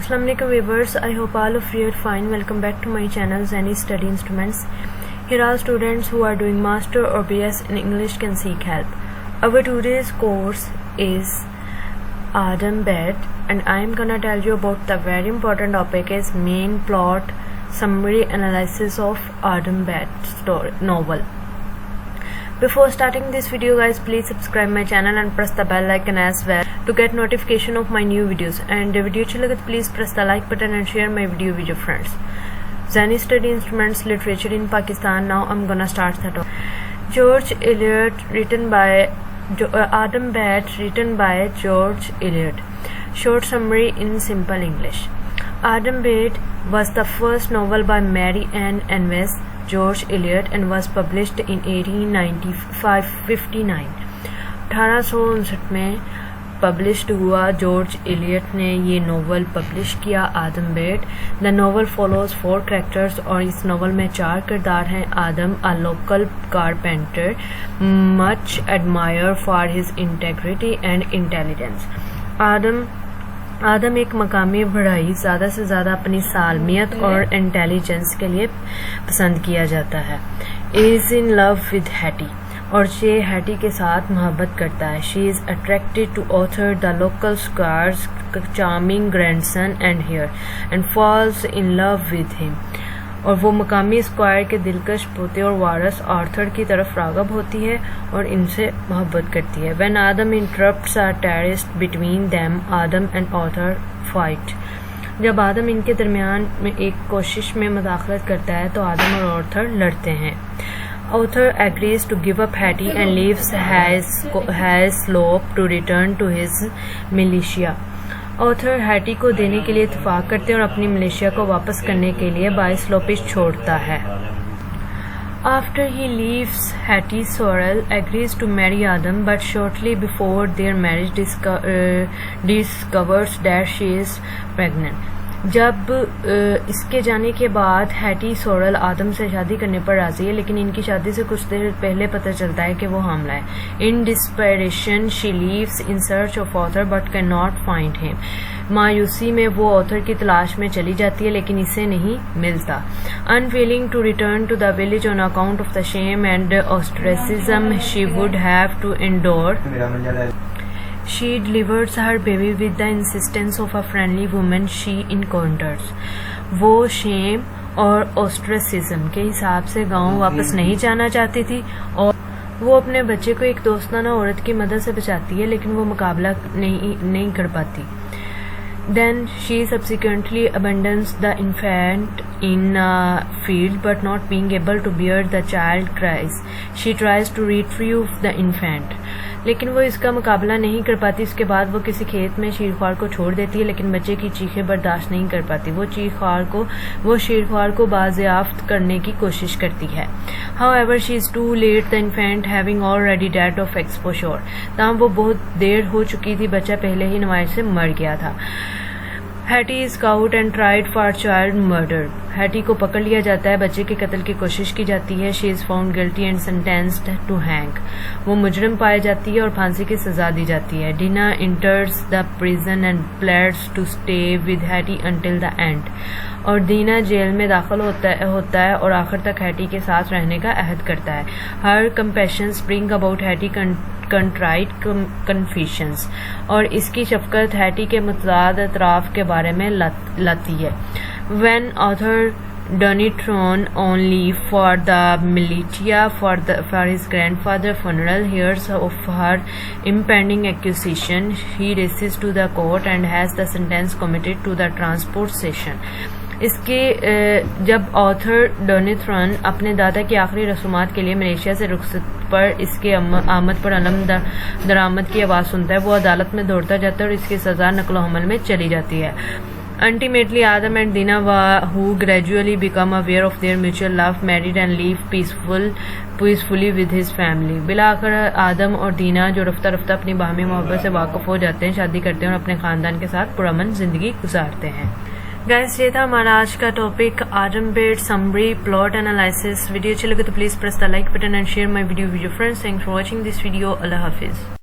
Assalamu alaikum viewers, I hope all of you are fine. Welcome back to my channel Zani Study Instruments. Here all students who are doing master or BS in English can seek help. Our today's course is Adam Bed and I am gonna tell you about the very important topic is main plot summary analysis of Adam Bed novel. Before starting this video guys, please subscribe my channel and press the bell icon as well to get notification of my new videos. And the video अच्छी लगे तो please press the like button and share my video with your friends. Zani Study Instruments Literature in Pakistan. Now I'm gonna start the talk. George Eliot written by Adam Bed written by George Eliot. Short summary in simple English. Adam Bed was the first novel by Mary Ann Anves George Eliot and was published in 1859. 1859 में published हुआ. George Eliot ने ये novel publish किया Adam Bede. The novel follows 4 characters और इस novel में 4 किरदार हैं. Adam a local carpenter much admire for his integrity and intelligence. Adam एक मकामी बढ़ई ज़्यादा से ज़्यादा अपनी सालमियत और इंटेलिजेंस के लिए पसंद किया जाता है. Is in love with Hetty और ये हैटी के साथ मोहब्बत करता है. She is attracted to Arthur the local squire's charming grandson and heir and falls in love with him. और वो मकामी स्क्वायर के दिलकश पोते और वारस आर्थर की तरफ राग़ब होती है और इनसे मोहब्बत करती है. When Adam interrupts a tryst between them Adam and Arthur fight. जब आदम इनके दरमियान में एक कोशिश में मुदाखलत करता है तो आदम और ऑर्थर लड़ते हैं. Author agrees to give up Hattie and leaves Haslop to return to his militia. Author Hattie को देने के लिए इत्तेफाक करते हैं और अपनी मलेशिया को वापस करने के लिए बाइस्लोपिश छोड़ता है. After he leaves, Hattie Sorrel agrees to marry Adam, but shortly before their marriage discovers that she is pregnant. जब इसके जाने के बाद हैटी सोरल आदम से शादी करने पर राजी है, लेकिन इनकी शादी से कुछ देर पहले पता चलता है कि वो हामला है. In desperation she leaves in search of Arthur but can not find him. मायूसी में वो ऑथर की तलाश में चली जाती है लेकिन इसे नहीं मिलता. Unwilling to return to the village on account of the shame and ostracism she would have to endure, she delivers her baby with the insistence of a friendly woman she encounters. वो Shem और ऑस्ट्रेसिज्म के हिसाब से गांव वापस नहीं जाना चाहती थी और वो अपने बच्चे को एक दोस्ताना औरत की मदद से बचाती है, लेकिन वो मुकाबला नहीं कर पाती. Then she subsequently abandons the infant in a field, but not being able to bear the child cries. She tries to retrieve the infant. लेकिन वो इसका मुकाबला नहीं कर पाती. इसके बाद वो किसी खेत में शीरख्वार को छोड़ देती है, लेकिन बच्चे की चीखें बर्दाश्त नहीं कर पाती. वो शीरख्वार को बाज़ेयाफ्त करने की कोशिश करती है. However, she is too late, the infant having already died of exposure. ताहम वो बहुत देर हो चुकी थी, बच्चा पहले ही नवाइश से मर गया था. Hattie is cout and tried for child murder. Hattie को पकड़ लिया जाता है, बच्चे के कत्ल की कोशिश की जाती है. She is found guilty and sentenced to hang. वो मुजरिम पाई जाती है और फांसी की सजा दी जाती है. Dinah enters the prison and pleads to stay with Hetty until the end. और दीना जेल में दाखिल होता है और आखिर तक हैटी के साथ रहने का अहद करता है. हर कंपैशंस ब्रिंग अबाउट हैटी कंट्राइट कन्फेशंस. और इसकी शफकत हैटी के मुतज़ाद अतराफ के बारे में लाती है. When author Donitron on leave for the militia for his grandfather's funeral hears of her impending accusation, he races to the court and has the sentence commuted to the transport station. इसके जब author डोनिथ्रॉन अपने दादा की आखिरी रसूमात के लिए Malaysia से रुखसत पर इसके आमद पर अलम दरामद की आवाज़ सुनता है, वो अदालत में दौड़ता जाता है और इसकी सज़ा नकलो हमल में चली जाती है. Ultimately, Adam and Dina, who gradually become aware of their mutual love, married and live peacefully with his family. बिलाकर आदम और दीना जो रफ्ता रफ्ता अपनी बाहमी मोहब्बत से वाक़िफ़ हो जाते हैं, शादी करते हैं और अपने ख़ानदान के साथ पुरअमन ज़िंदगी गुजारते हैं. गाइस, ये था हमारा आज का topic Adam Bede summary plot analysis. Video अच्छी लगे तो please press the like button and share my video with your friends. Thanks for watching this video. Allah हाफिज़.